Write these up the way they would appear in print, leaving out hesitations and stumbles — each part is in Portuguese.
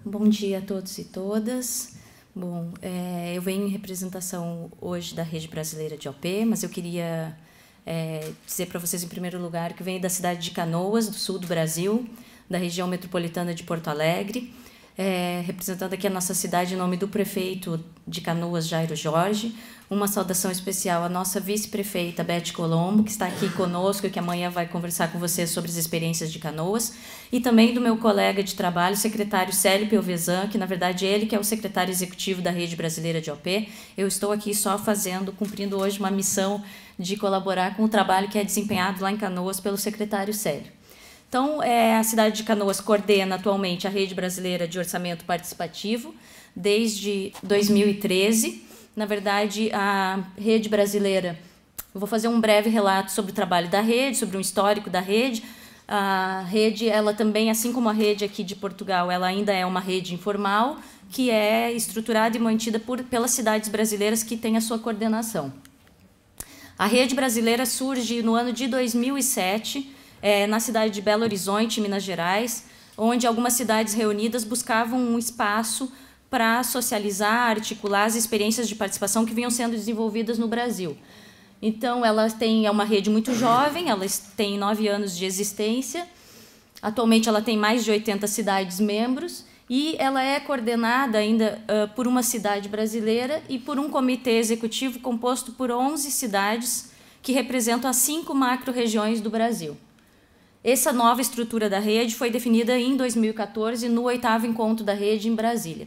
Bom dia a todos e todas. Bom, eu venho em representação hoje da Rede Brasileira de OP, mas eu queria dizer para vocês, em primeiro lugar, que venho da cidade de Canoas, do sul do Brasil, da região metropolitana de Porto Alegre, representando aqui a nossa cidade em nome do prefeito de Canoas, Jairo Jorge. Uma saudação especial à nossa vice-prefeita, Beth Colombo, que está aqui conosco e que amanhã vai conversar com vocês sobre as experiências de Canoas, e também do meu colega de trabalho, o secretário Célio Pelvezan, que na verdade ele que é o secretário executivo da Rede Brasileira de OP. Eu estou aqui só cumprindo hoje uma missão de colaborar com o trabalho que é desempenhado lá em Canoas pelo secretário Célio. Então, a cidade de Canoas coordena atualmente a Rede Brasileira de Orçamento Participativo desde 2013. Na verdade, a Rede Brasileira, eu vou fazer um breve relato sobre o trabalho da rede, sobre um histórico da rede. A rede, ela também, assim como a rede aqui de Portugal, ela ainda é uma rede informal, que é estruturada e mantida pelas cidades brasileiras que têm a sua coordenação. A Rede Brasileira surge no ano de 2007, na cidade de Belo Horizonte, Minas Gerais, onde algumas cidades reunidas buscavam um espaço para socializar, articular as experiências de participação que vinham sendo desenvolvidas no Brasil. Então, é uma rede muito jovem, ela tem 9 anos de existência, atualmente ela tem mais de 80 cidades membros, e ela é coordenada ainda por uma cidade brasileira e por um comitê executivo composto por 11 cidades que representam as 5 macro-regiões do Brasil. Essa nova estrutura da rede foi definida em 2014 no 8º encontro da rede em Brasília.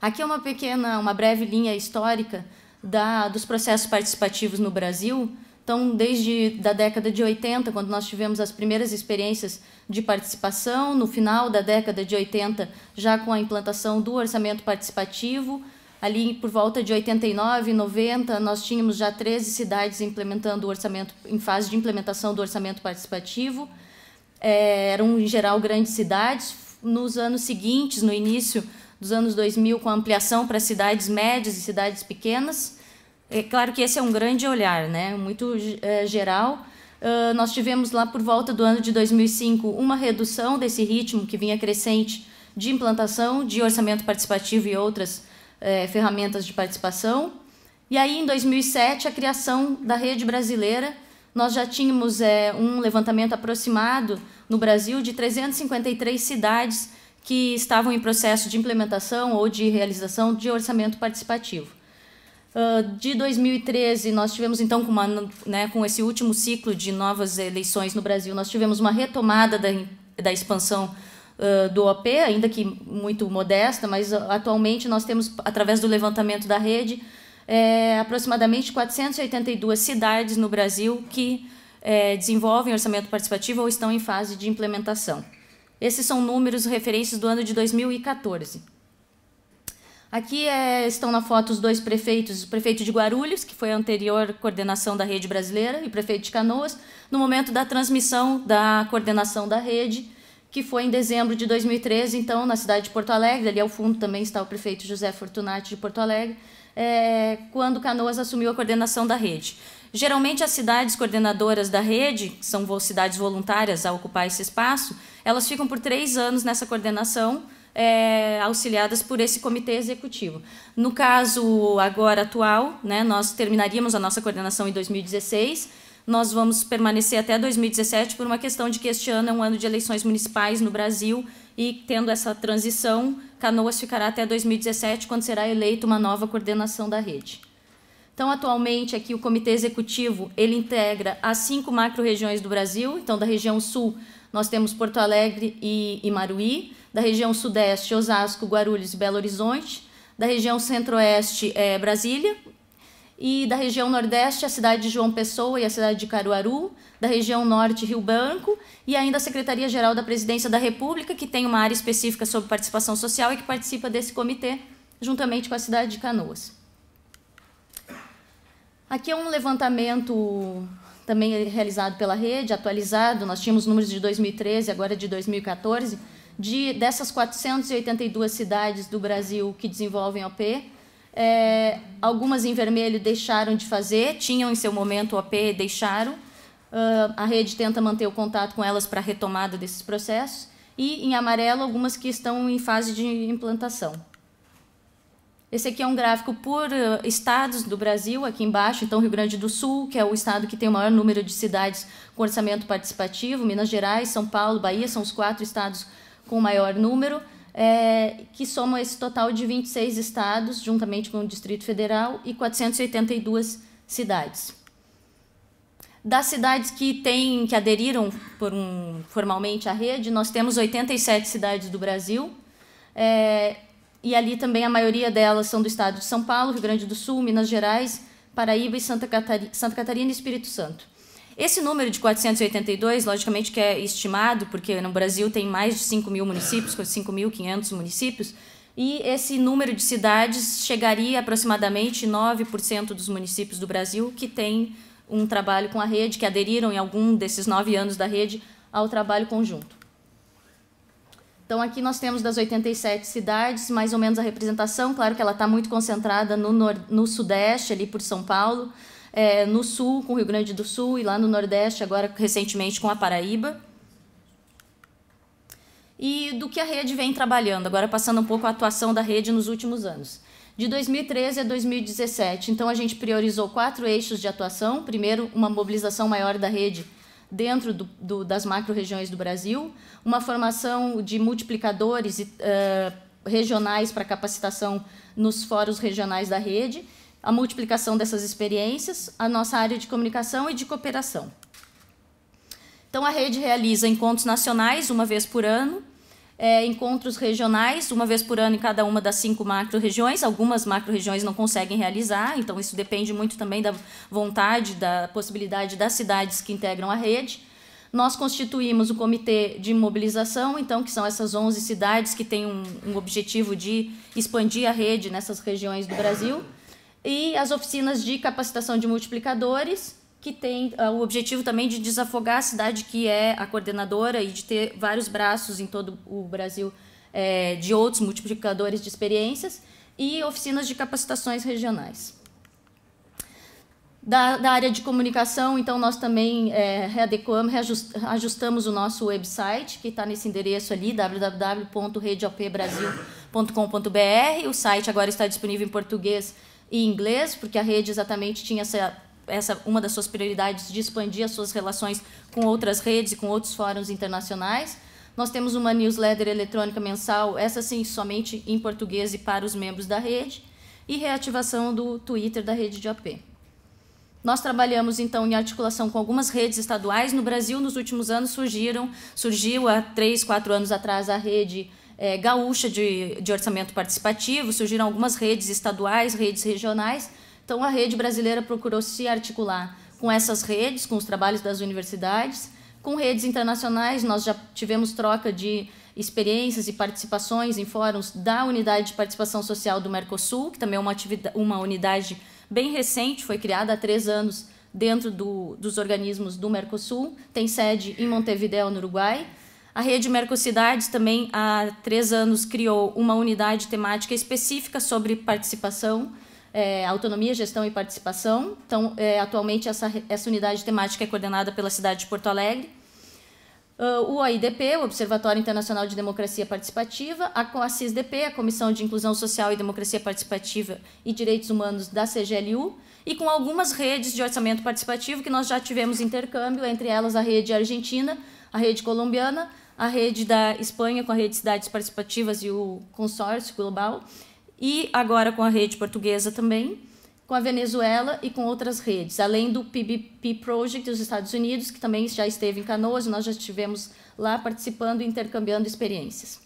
Aqui é uma breve linha histórica dos processos participativos no Brasil. Então, desde a década de 80, quando nós tivemos as primeiras experiências de participação, no final da década de 80, já com a implantação do orçamento participativo, ali por volta de 89 e 90, nós tínhamos já 13 cidades implementando o orçamento, em fase de implementação do orçamento participativo. Eram, em geral, grandes cidades. Nos anos seguintes, no início dos anos 2000, com a ampliação para cidades médias e cidades pequenas. É claro que esse é um grande olhar, né? Muito geral. Nós tivemos lá por volta do ano de 2005 uma redução desse ritmo que vinha crescente de implantação de orçamento participativo e outras ferramentas de participação. E aí, em 2007, a criação da Rede Brasileira. Nós já tínhamos um levantamento aproximado no Brasil de 353 cidades que estavam em processo de implementação ou de realização de orçamento participativo. De 2013, nós tivemos, então, com esse último ciclo de novas eleições no Brasil, nós tivemos uma retomada da expansão do OP, ainda que muito modesta, mas atualmente nós temos, através do levantamento da rede, aproximadamente 482 cidades no Brasil que desenvolvem orçamento participativo ou estão em fase de implementação. Esses são números, referências do ano de 2014. Aqui estão na foto os 2 prefeitos, o prefeito de Guarulhos, que foi a anterior coordenação da Rede Brasileira, e o prefeito de Canoas, no momento da transmissão da coordenação da rede, que foi em dezembro de 2013, então, na cidade de Porto Alegre. Ali ao fundo também está o prefeito José Fortunati de Porto Alegre, quando Canoas assumiu a coordenação da rede. Geralmente, as cidades coordenadoras da rede, que são cidades voluntárias a ocupar esse espaço, elas ficam por 3 anos nessa coordenação, auxiliadas por esse comitê executivo. No caso agora atual, né, nós terminaríamos a nossa coordenação em 2016, nós vamos permanecer até 2017 por uma questão de que este ano é um ano de eleições municipais no Brasil e, tendo essa transição, Canoas ficará até 2017, quando será eleita uma nova coordenação da rede. Então, atualmente, aqui o Comitê Executivo, ele integra as 5 macro-regiões do Brasil. Então, da região sul, nós temos Porto Alegre e Imaruí. Da região sudeste, Osasco, Guarulhos e Belo Horizonte. Da região centro-oeste, Brasília. E da região nordeste, a cidade de João Pessoa e a cidade de Caruaru. Da região norte, Rio Branco. E ainda a Secretaria-Geral da Presidência da República, que tem uma área específica sobre participação social e que participa desse comitê, juntamente com a cidade de Canoas. Aqui é um levantamento também realizado pela rede, atualizado. Nós tínhamos números de 2013, agora de 2014, dessas 482 cidades do Brasil que desenvolvem OP, Algumas em vermelho deixaram de fazer, tinham em seu momento o OP, deixaram. A rede tenta manter o contato com elas para a retomada desses processos. E em amarelo, algumas que estão em fase de implantação. Esse aqui é um gráfico por estados do Brasil, aqui embaixo. Então, Rio Grande do Sul, que é o estado que tem o maior número de cidades com orçamento participativo. Minas Gerais, São Paulo, Bahia são os 4 estados com o maior número, que somam esse total de 26 estados, juntamente com o Distrito Federal, e 482 cidades. Das cidades que aderiram formalmente à rede, nós temos 87 cidades do Brasil, e ali também a maioria delas são do estado de São Paulo, Rio Grande do Sul, Minas Gerais, Paraíba e Santa Catarina e Espírito Santo. Esse número de 482, logicamente que é estimado, porque no Brasil tem mais de 5.000 municípios, 5.500 municípios, e esse número de cidades chegaria a aproximadamente 9% dos municípios do Brasil que têm um trabalho com a rede, que aderiram em algum desses 9 anos da rede ao trabalho conjunto. Então, aqui nós temos das 87 cidades, mais ou menos a representação. Claro que ela está muito concentrada no Sudeste, ali por São Paulo, no Sul, com o Rio Grande do Sul, e lá no Nordeste, agora recentemente com a Paraíba. E do que a rede vem trabalhando, agora passando um pouco a atuação da rede nos últimos anos. De 2013 a 2017, então a gente priorizou 4 eixos de atuação. Primeiro, uma mobilização maior da rede dentro das macro-regiões do Brasil, uma formação de multiplicadores regionais para capacitação nos fóruns regionais da rede, a multiplicação dessas experiências, a nossa área de comunicação e de cooperação. Então, a rede realiza encontros nacionais uma vez por ano, encontros regionais uma vez por ano em cada uma das 5 macro-regiões. Algumas macro-regiões não conseguem realizar, então isso depende muito também da vontade, da possibilidade das cidades que integram a rede. Nós constituímos o comitê de mobilização, então, que são essas 11 cidades que têm um objetivo de expandir a rede nessas regiões do Brasil, e as oficinas de capacitação de multiplicadores, que tem o objetivo também de desafogar a cidade que é a coordenadora e de ter vários braços em todo o Brasil de outros multiplicadores de experiências, e oficinas de capacitações regionais. Da área de comunicação, então, nós também reajustamos o nosso website, que está nesse endereço ali, www.redeopbrasil.com.br. O site agora está disponível em português e inglês, porque a rede exatamente tinha uma das suas prioridades de expandir as suas relações com outras redes e com outros fóruns internacionais. Nós temos uma newsletter eletrônica mensal, essa sim somente em português e para os membros da rede, e reativação do Twitter da rede de OP. Nós trabalhamos, então, em articulação com algumas redes estaduais. No Brasil, nos últimos anos, surgiu há 3, 4 anos atrás a rede gaúcha de orçamento participativo, surgiram algumas redes estaduais, redes regionais. Então, a rede brasileira procurou se articular com essas redes, com os trabalhos das universidades, com redes internacionais. Nós já tivemos troca de experiências e participações em fóruns da Unidade de Participação Social do Mercosul, que também é uma unidade bem recente, foi criada há 3 anos dentro dos organismos do Mercosul, tem sede em Montevideo, no Uruguai. A rede Mercocidades também, há 3 anos, criou uma unidade temática específica sobre participação, autonomia, gestão e participação. Então, atualmente, essa unidade temática é coordenada pela cidade de Porto Alegre. O OIDP, o Observatório Internacional de Democracia Participativa, a CISDP, a Comissão de Inclusão Social e Democracia Participativa e Direitos Humanos da CGLU, e com algumas redes de orçamento participativo que nós já tivemos intercâmbio, entre elas a rede argentina, a rede colombiana, a rede da Espanha com a rede de cidades participativas e o consórcio global, e agora com a rede portuguesa também, com a Venezuela e com outras redes, além do PBP Project dos Estados Unidos, que também já esteve em Canoas, nós já estivemos lá participando e intercambiando experiências.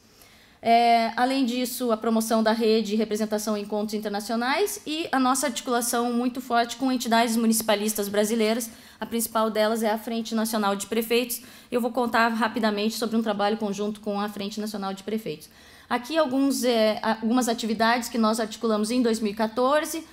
Além disso, a promoção da rede e representação em encontros internacionais e a nossa articulação muito forte com entidades municipalistas brasileiras. A principal delas é a Frente Nacional de Prefeitos. Eu vou contar rapidamente sobre um trabalho conjunto com a Frente Nacional de Prefeitos. Aqui algumas atividades que nós articulamos em 2014,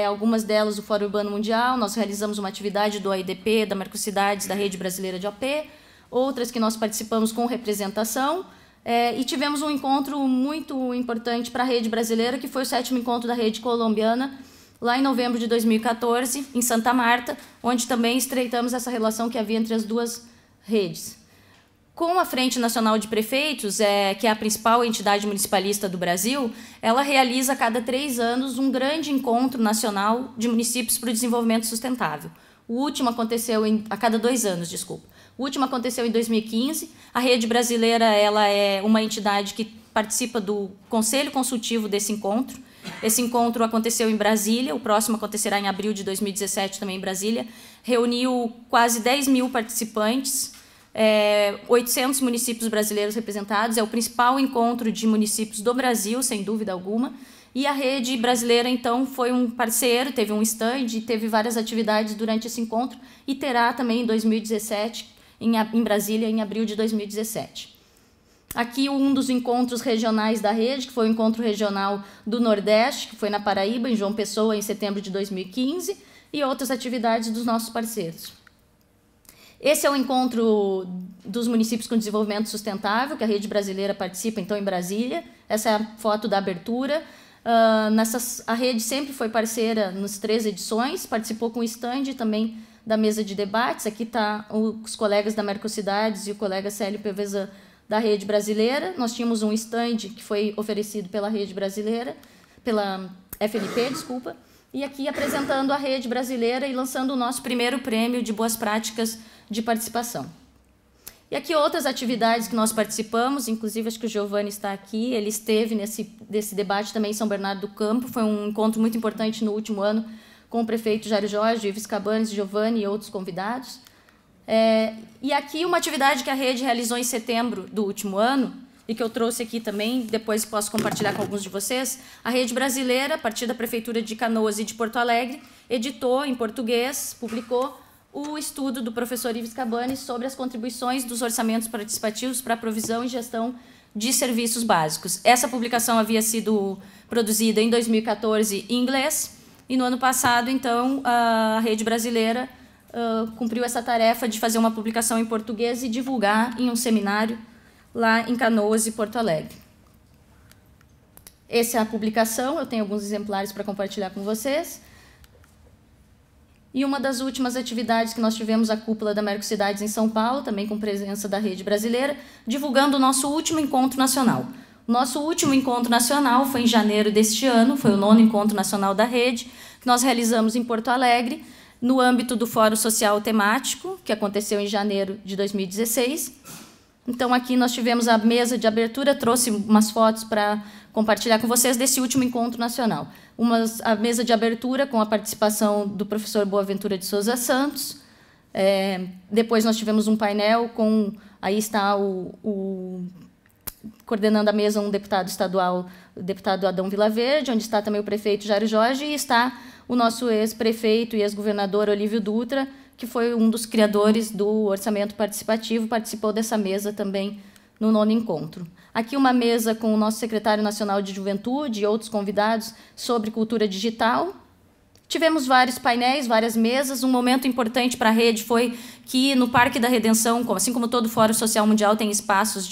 algumas delas o Fórum Urbano Mundial. Nós realizamos uma atividade do OIDP, da Mercocidades, da Rede Brasileira de OP, outras que nós participamos com representação, E tivemos um encontro muito importante para a rede brasileira, que foi o 7º encontro da rede colombiana, lá em novembro de 2014, em Santa Marta, onde também estreitamos essa relação que havia entre as duas redes. Com a Frente Nacional de Prefeitos, que é a principal entidade municipalista do Brasil, ela realiza a cada 3 anos um grande encontro nacional de municípios para o desenvolvimento sustentável. O último aconteceu a cada 2 anos, desculpa. O último aconteceu em 2015. A Rede Brasileira ela é uma entidade que participa do Conselho Consultivo desse encontro. Esse encontro aconteceu em Brasília, o próximo acontecerá em abril de 2017, também em Brasília. Reuniu quase 10 mil participantes, 800 municípios brasileiros representados. É o principal encontro de municípios do Brasil, sem dúvida alguma. E a Rede Brasileira, então, foi um parceiro, teve um stand, teve várias atividades durante esse encontro e terá também em 2017, em Brasília, em abril de 2017. Aqui um dos encontros regionais da rede, que foi o encontro regional do Nordeste, que foi na Paraíba, em João Pessoa, em setembro de 2015, e outras atividades dos nossos parceiros. Esse é o encontro dos municípios com desenvolvimento sustentável, que a Rede Brasileira participa, então, em Brasília. Essa é a foto da abertura. A rede sempre foi parceira nas 3 edições, participou com o stand também da mesa de debates. Aqui está os colegas da Mercocidades e o colega Célio Pevezan da Rede Brasileira. Nós tínhamos um stand que foi oferecido pela Rede Brasileira, pela FNP, desculpa, e aqui apresentando a Rede Brasileira e lançando o nosso primeiro prêmio de boas práticas de participação. E aqui outras atividades que nós participamos, inclusive acho que o Giovanni está aqui, ele esteve nesse debate também em São Bernardo do Campo, foi um encontro muito importante no último ano com o prefeito Jairo Jorge, Ives Cabanes, Giovanni e outros convidados. E aqui uma atividade que a rede realizou em setembro do último ano, e que eu trouxe aqui também, depois posso compartilhar com alguns de vocês. A Rede Brasileira, a partir da Prefeitura de Canoas e de Porto Alegre, editou em português, publicou o estudo do professor Ives Cabanes sobre as contribuições dos orçamentos participativos para a provisão e gestão de serviços básicos. Essa publicação havia sido produzida em 2014 em inglês, e no ano passado, então, a Rede Brasileira cumpriu essa tarefa de fazer uma publicação em português e divulgar em um seminário lá em Canoas e Porto Alegre. Essa é a publicação, eu tenho alguns exemplares para compartilhar com vocês. E uma das últimas atividades que nós tivemos, a cúpula da Mercocidades em São Paulo, também com presença da Rede Brasileira, divulgando o nosso último encontro nacional. O nosso último encontro nacional foi em janeiro deste ano, foi o 9º encontro nacional da rede, que nós realizamos em Porto Alegre, no âmbito do Fórum Social Temático, que aconteceu em janeiro de 2016. Então, aqui nós tivemos a mesa de abertura, trouxe umas fotos para compartilhar com vocês desse último encontro nacional. A mesa de abertura com a participação do professor Boaventura de Souza Santos. Depois nós tivemos um painel com... Aí está coordenando a mesa um deputado estadual, o deputado Adão Vilaverde, onde está também o prefeito Jairo Jorge, e está o nosso ex-prefeito e ex-governador Olívio Dutra, que foi um dos criadores do orçamento participativo, participou dessa mesa também no 9º encontro. Aqui uma mesa com o nosso secretário nacional de Juventude e outros convidados sobre cultura digital. Tivemos vários painéis, várias mesas. Um momento importante para a rede foi que no Parque da Redenção, assim como todo Fórum Social Mundial tem espaços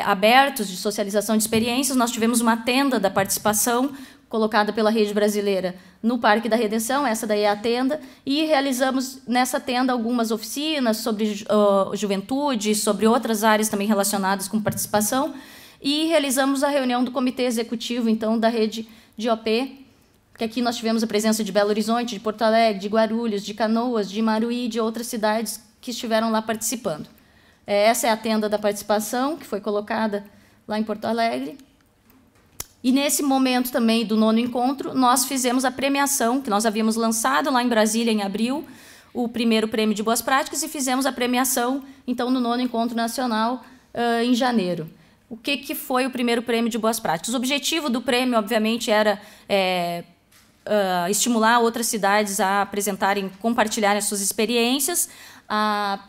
abertos de socialização de experiências, nós tivemos uma tenda da participação colocada pela Rede Brasileira no Parque da Redenção, essa daí é a tenda, e realizamos nessa tenda algumas oficinas sobre juventude, sobre outras áreas também relacionadas com participação, e realizamos a reunião do Comitê Executivo, então, da Rede de OP, que aqui nós tivemos a presença de Belo Horizonte, de Porto Alegre, de Guarulhos, de Canoas, de Maruí e de outras cidades que estiveram lá participando. Essa é a tenda da participação, que foi colocada lá em Porto Alegre. E nesse momento também do 9º encontro, nós fizemos a premiação, que nós havíamos lançado lá em Brasília em abril, o primeiro prêmio de boas práticas, e fizemos a premiação, então, no 9º encontro nacional, em janeiro. O que foi o primeiro prêmio de boas práticas? O objetivo do prêmio, obviamente, era estimular outras cidades a apresentarem, compartilharem as suas experiências, a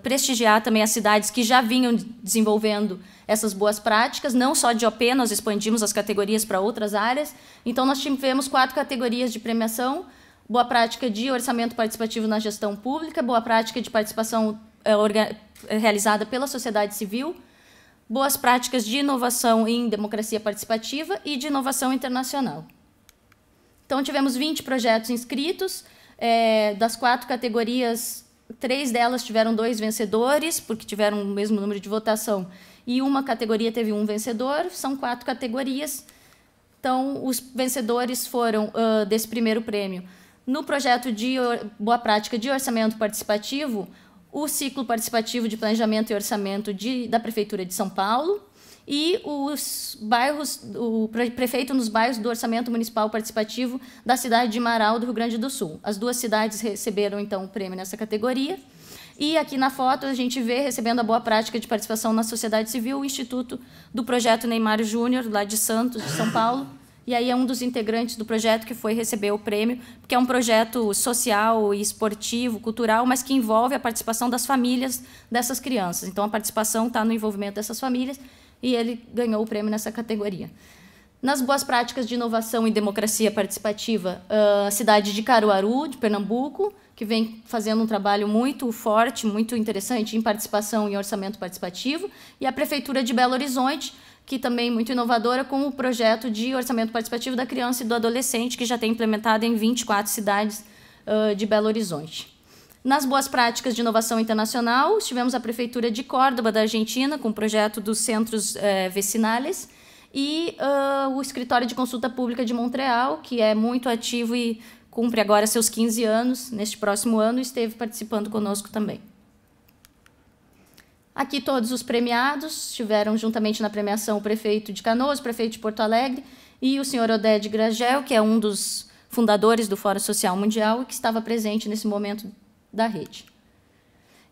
prestigiar também as cidades que já vinham desenvolvendo essas boas práticas, não só de OP, nós expandimos as categorias para outras áreas. Então, nós tivemos 4 categorias de premiação: boa prática de orçamento participativo na gestão pública, boa prática de participação realizada pela sociedade civil, boas práticas de inovação em democracia participativa e de inovação internacional. Então, tivemos 20 projetos inscritos, das 4 categorias, 3 delas tiveram 2 vencedores, porque tiveram o mesmo número de votação, e uma categoria teve 1 vencedor, são 4 categorias. Então, os vencedores foram, desse primeiro prêmio, no projeto de boa prática de orçamento participativo, o ciclo participativo de planejamento e orçamento da Prefeitura de São Paulo, e os bairros, o prefeito nos bairros do orçamento municipal participativo da cidade de Marau, do Rio Grande do Sul. As 2 cidades receberam, então, o prêmio nessa categoria. E aqui na foto a gente vê, recebendo a boa prática de participação na sociedade civil, o Instituto do Projeto Neymar Júnior, lá de Santos, de São Paulo. E aí é um dos integrantes do projeto que foi receber o prêmio, porque é um projeto social, esportivo, cultural, mas que envolve a participação das famílias dessas crianças. Então, a participação está no envolvimento dessas famílias, e ele ganhou o prêmio nessa categoria. Nas boas práticas de inovação e democracia participativa, a cidade de Caruaru, de Pernambuco, que vem fazendo um trabalho muito forte, muito interessante em participação e orçamento participativo, e a Prefeitura de Belo Horizonte, que também é muito inovadora, com o projeto de orçamento participativo da criança e do adolescente, que já tem implementado em 24 cidades de Belo Horizonte. Nas boas práticas de inovação internacional, tivemos a Prefeitura de Córdoba, da Argentina, com o projeto dos centros vecinales, e o Escritório de Consulta Pública de Montreal, que é muito ativo e cumpre agora seus 15 anos, neste próximo ano, e esteve participando conosco também. Aqui todos os premiados, tiveram juntamente na premiação o prefeito de Canoas, o prefeito de Porto Alegre e o senhor Oded Gragel, que é um dos fundadores do Fórum Social Mundial e que estava presente nesse momento da rede.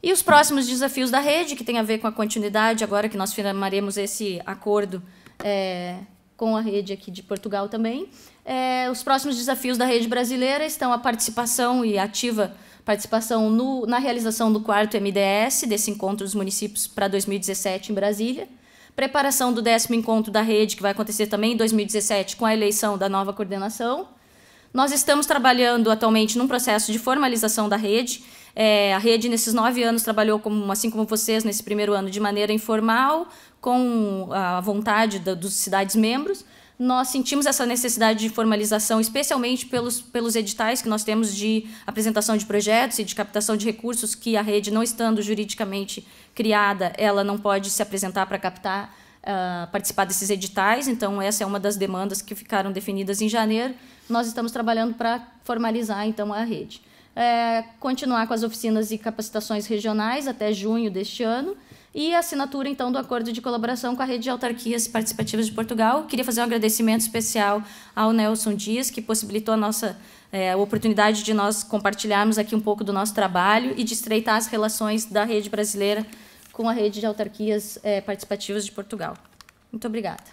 E os próximos desafios da rede, que tem a ver com a continuidade, agora que nós firmaremos esse acordo com a rede aqui de Portugal também. Os próximos desafios da rede brasileira estão a participação e ativa participação na realização do 4º MDS, desse encontro dos municípios para 2017 em Brasília, preparação do 10º encontro da rede, que vai acontecer também em 2017, com a eleição da nova coordenação. Nós estamos trabalhando atualmente num processo de formalização da rede. A rede, nesses 9 anos, trabalhou, assim como vocês, nesse primeiro ano, de maneira informal, com a vontade dos cidades-membros. Nós sentimos essa necessidade de formalização, especialmente pelos editais que nós temos de apresentação de projetos e de captação de recursos, que a rede, não estando juridicamente criada, ela não pode se apresentar para captar, participar desses editais. Então, essa é uma das demandas que ficaram definidas em janeiro. Nós estamos trabalhando para formalizar, então, a rede. Continuar com as oficinas e capacitações regionais até junho deste ano, e a assinatura, então, do acordo de colaboração com a Rede de Autarquias Participativas de Portugal. Queria fazer um agradecimento especial ao Nelson Dias, que possibilitou a oportunidade de nós compartilharmos aqui um pouco do nosso trabalho e de estreitar as relações da rede brasileira com a Rede de Autarquias Participativas de Portugal. Muito obrigada.